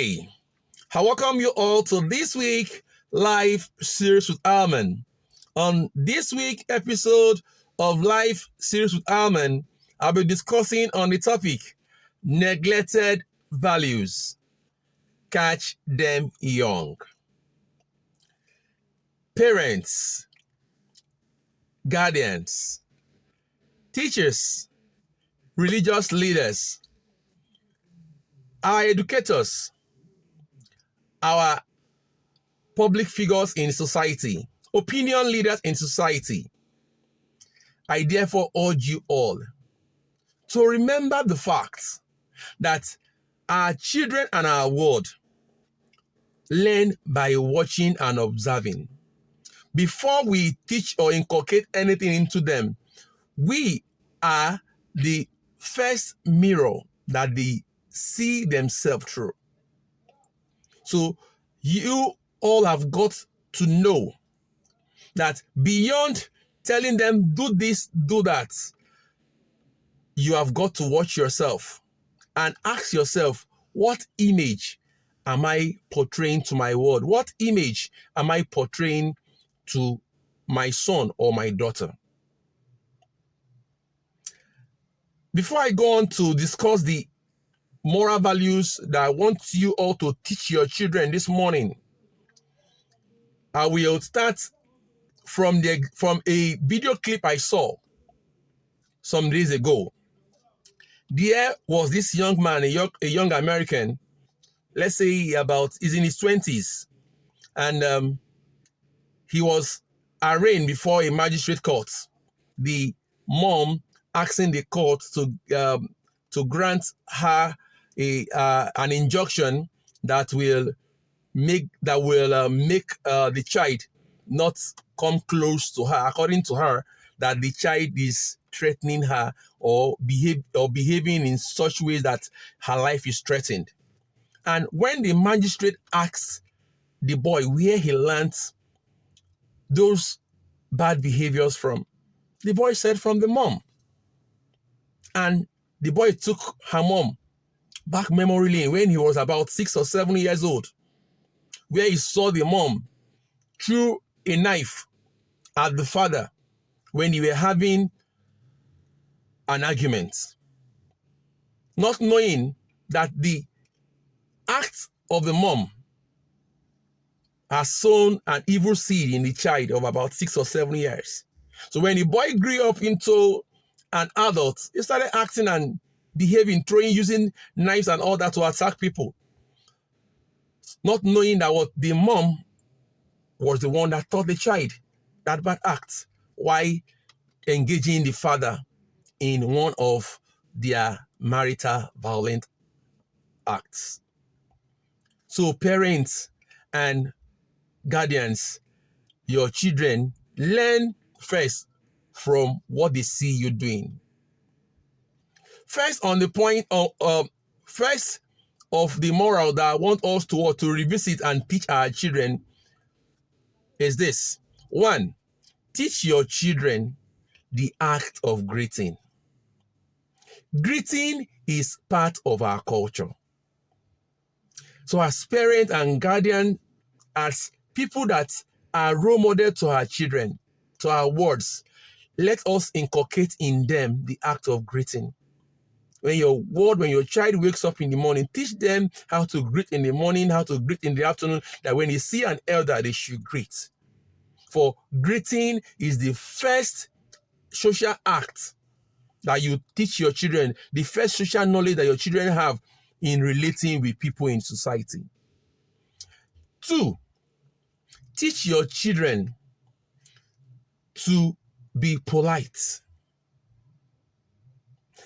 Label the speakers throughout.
Speaker 1: Hey, I welcome you all to this week live series with ALMAN. On this week episode of live series with ALMAN, I'll be discussing on the topic neglected values. Catch them young. Parents, guardians, teachers, religious leaders, our educators, our public figures in society, opinion leaders in society. I therefore urge you all to remember the fact that our children and our world learn by watching and observing. Before we teach or inculcate anything into them, we are the first mirror that they see themselves through. So you all have got to know that beyond telling them do this, do that, you have got to watch yourself and ask yourself, what image am I portraying to my world? What image am I portraying to my son or my daughter? Before I go on to discuss the moral values that I want you all to teach your children this morning, I will start from a video clip I saw some days ago. There was this young man, a young American, let's say he's in his 20s, and he was arraigned before a magistrate court. The mom asking the court to grant her an injunction that will make the child not come close to her, according to her, that the child is threatening her or behaving in such ways that her life is threatened. And when the magistrate asks the boy where he learned those bad behaviors from, the boy said from the mom. And the boy took her mom back memory lane when he was about 6 or 7 years old, where he saw the mom threw a knife at the father when they were having an argument, not knowing that the act of the mom has sown an evil seed in the child of about 6 or 7 years. So when the boy grew up into an adult, he started acting and behaving, using knives and all that to attack people, not knowing that what the mom was the one that taught the child that bad act, while engaging the father in one of their marital violent acts. So parents and guardians, your children learn first from what they see you doing. First, on the point of first of the moral that I want us to revisit and teach our children is this. 1, teach your children the act of greeting. Greeting is part of our culture. So as parents and guardians, as people that are role model to our children, to our words, let us inculcate in them the act of greeting. When your child wakes up in the morning, teach them how to greet in the morning, how to greet in the afternoon, that when they see an elder, they should greet. For greeting is the first social act that you teach your children, the first social knowledge that your children have in relating with people in society. 2, teach your children to be polite.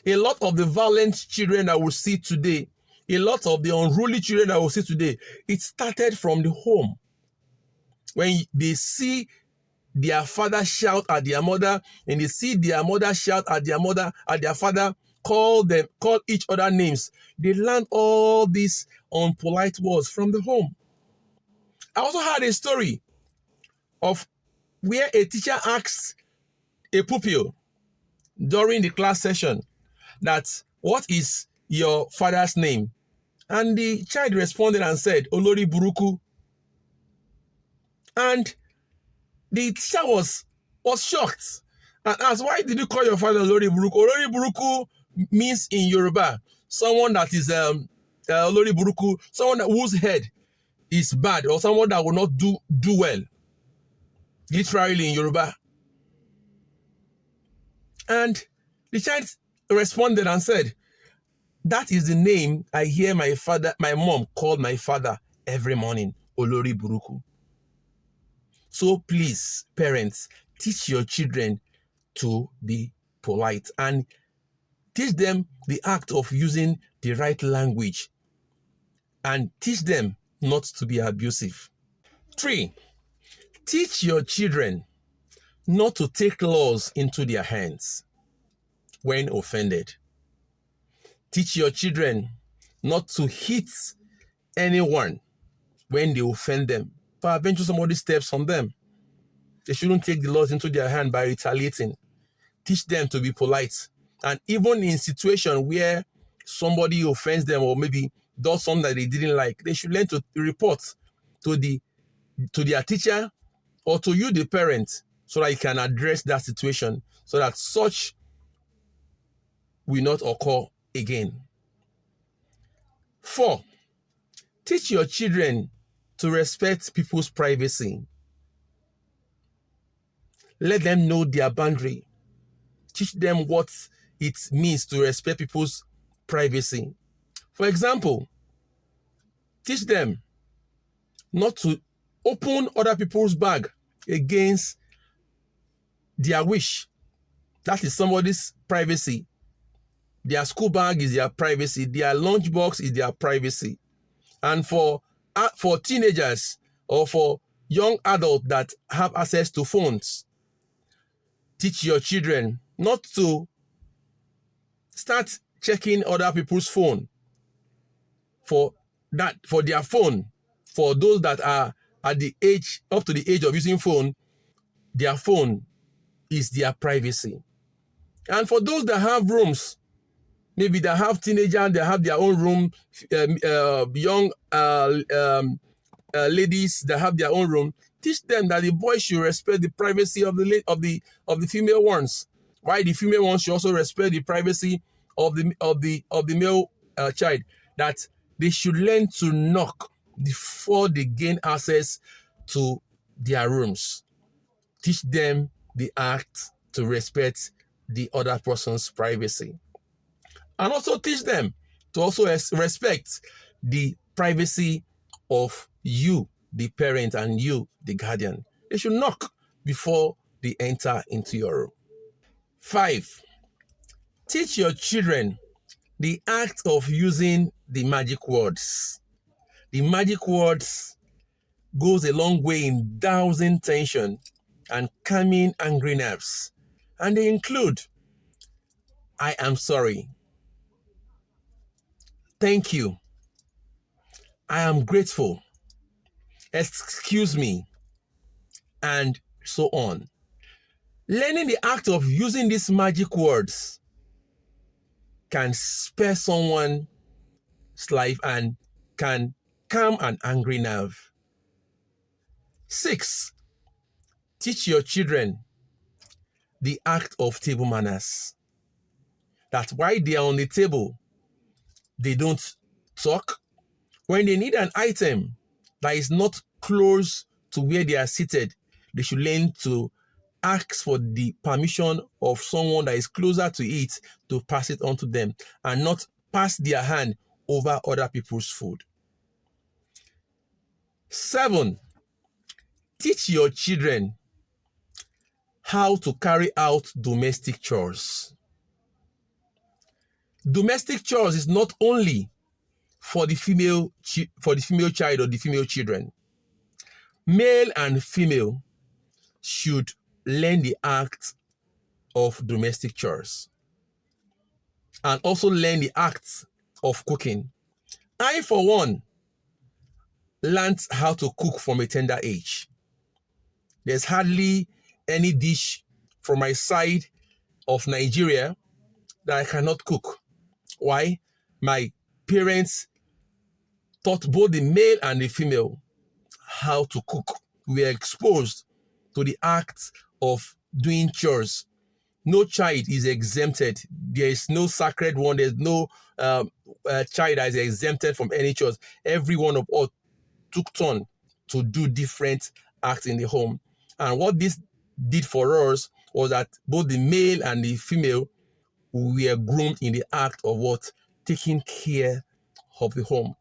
Speaker 1: A lot of the violent children that we see today, a lot of the unruly children that we see today, it started from the home. When they see their father shout at their mother, and they see their mother shout at their father, call each other names, they learn all these unpolite words from the home. I also heard a story of where a teacher asked a pupil during the class session that, what is your father's name? And the child responded and said, Olori Buruku. And the teacher was shocked and asked, why did you call your father Olori Buruku? Olori Buruku means in Yoruba, someone that is Olori Buruku, someone whose head is bad, or someone that will not do well, literally in Yoruba. And the child responded and said, that is the name I hear my mom call my father every morning, Olori Buruku. So please, parents, teach your children to be polite and teach them the act of using the right language and teach them not to be abusive. 3, teach your children not to take laws into their hands when offended. Teach your children not to hit anyone when they offend them. Peradventure somebody steps on them. They shouldn't take the laws into their hand by retaliating. Teach them to be polite. And even in situations where somebody offends them or maybe does something that they didn't like, they should learn to report to their teacher or to you, the parent, so that you can address that situation so that such will not occur again. 4, teach your children to respect people's privacy. Let them know their boundary. Teach them what it means to respect people's privacy. For example, teach them not to open other people's bag against their wish. That is somebody's privacy. Their school bag is their privacy. Their lunchbox is their privacy. And for teenagers or for young adults that have access to phones, teach your children not to start checking other people's phone for their phone. For those that are at the age, up to the age of using phone, their phone is their privacy. And for those that have rooms, maybe they have teenagers, they have their own room, young ladies that have their own room, teach them that the boys should respect the privacy of the female ones, while the female ones should also respect the privacy of the male child. That they should learn to knock before they gain access to their rooms. Teach them the act to respect the other person's privacy. And also teach them to also respect the privacy of you, the parent, and you, the guardian. They should knock before they enter into your room. 5, teach your children the act of using the magic words. The magic words goes a long way in dousing tension and calming angry nerves. And they include, I am sorry, thank you, I am grateful, excuse me, and so on. Learning the act of using these magic words can spare someone's life and can calm an angry nerve. 6, teach your children the act of table manners. That while they are on the table, they don't talk. When they need an item that is not close to where they are seated, they should learn to ask for the permission of someone that is closer to it to pass it on to them and not pass their hand over other people's food. 7, teach your children how to carry out domestic chores. Domestic chores is not only for the female child or the female children. Male and female should learn the act of domestic chores and also learn the act of cooking. I, for one, learned how to cook from a tender age. There's hardly any dish from my side of Nigeria that I cannot cook. Why? My parents taught both the male and the female how to cook. We are exposed to the act of doing chores. No child is exempted. There is no sacred one. There's no child that is exempted from any chores. Every one of us took turn to do different acts in the home. And what this did for us was that both the male and the female were groomed in the act of what? Taking care of the home.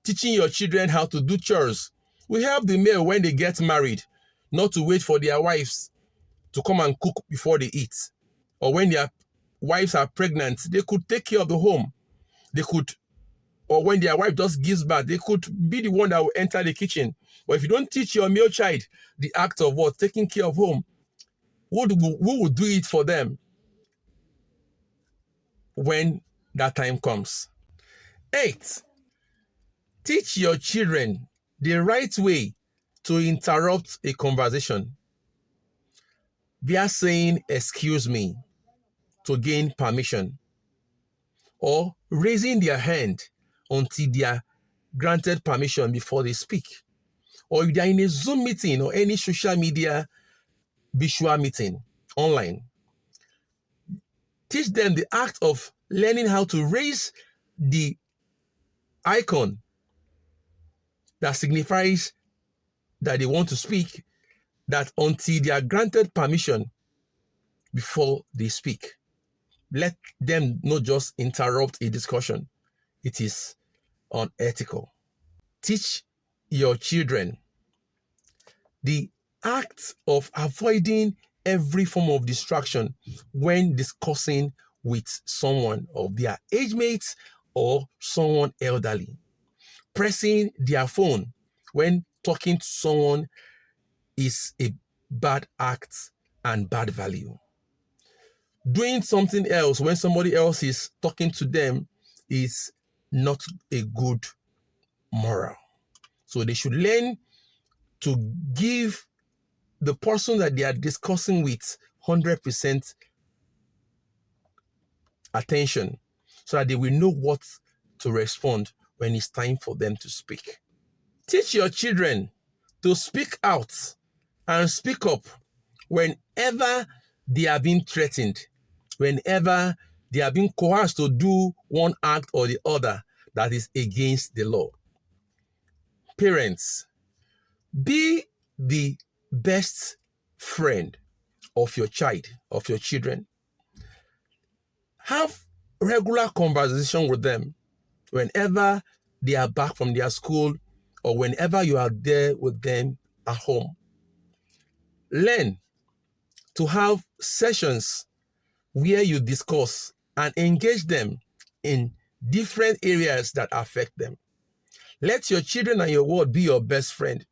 Speaker 1: Teaching your children how to do chores. We help the male when they get married, not to wait for their wives to come and cook before they eat. Or when their wives are pregnant, they could take care of the home. They could, or when their wife just gives birth, they could be the one that will enter the kitchen. But if you don't teach your male child the act of what? Taking care of home, who will do it for them when that time comes? 8, teach your children the right way to interrupt a conversation via saying, "excuse me," to gain permission, or raising their hand until they are granted permission before they speak. Or if they are in a Zoom meeting or any social media visual meeting online, teach them the act of learning how to raise the icon that signifies that they want to speak, that until they are granted permission before they speak. Let them not just interrupt a discussion. It is unethical. Teach your children the act of avoiding every form of distraction when discussing with someone of their age mates or someone elderly. Pressing their phone when talking to someone is a bad act and bad value. Doing something else when somebody else is talking to them is not a good moral. So they should learn to give the person that they are discussing with 100% attention so that they will know what to respond when it's time for them to speak. Teach your children to speak out and speak up whenever they are being threatened, whenever they are being coerced to do one act or the other that is against the law. Parents, be the best friend of your child, of your children. Have regular conversation with them whenever they are back from their school or whenever you are there with them at home. Learn to have sessions where you discuss and engage them in different areas that affect them. Let your children and your world be your best friend.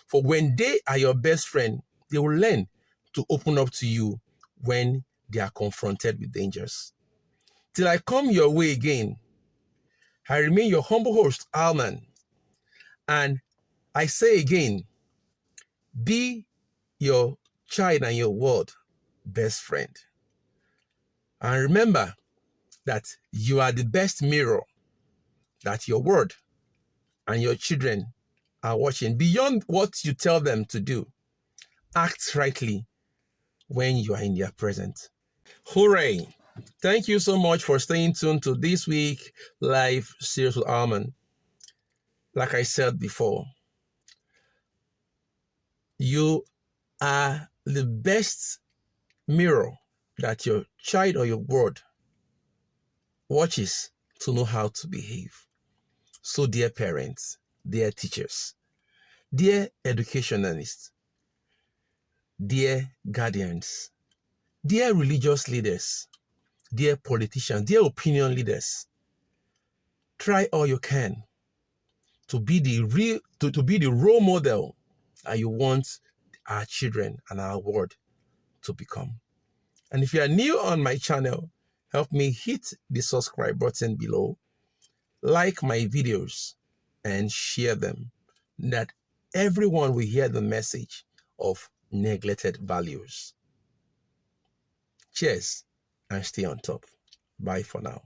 Speaker 1: For when they are your best friend, they will learn to open up to you when they are confronted with dangers. Till I come your way again, I remain your humble host, ALMAN. And I say again, be your child and your world best friend. And remember that you are the best mirror that your world and your children are watching. Beyond what you tell them to do, act rightly when you are in their presence. Hooray! Thank you so much for staying tuned to this week live series with ALMAN. Like I said before, you are the best mirror that your child or your world watches to know how to behave. So dear parents, dear teachers, dear educationalists, dear guardians, dear religious leaders, dear politicians, dear opinion leaders, try all you can to be the role model that you want our children and our world to become. And if you are new on my channel, help me hit the subscribe button below, like my videos, and share them, that everyone will hear the message of neglected values. Cheers and stay on top. Bye for now.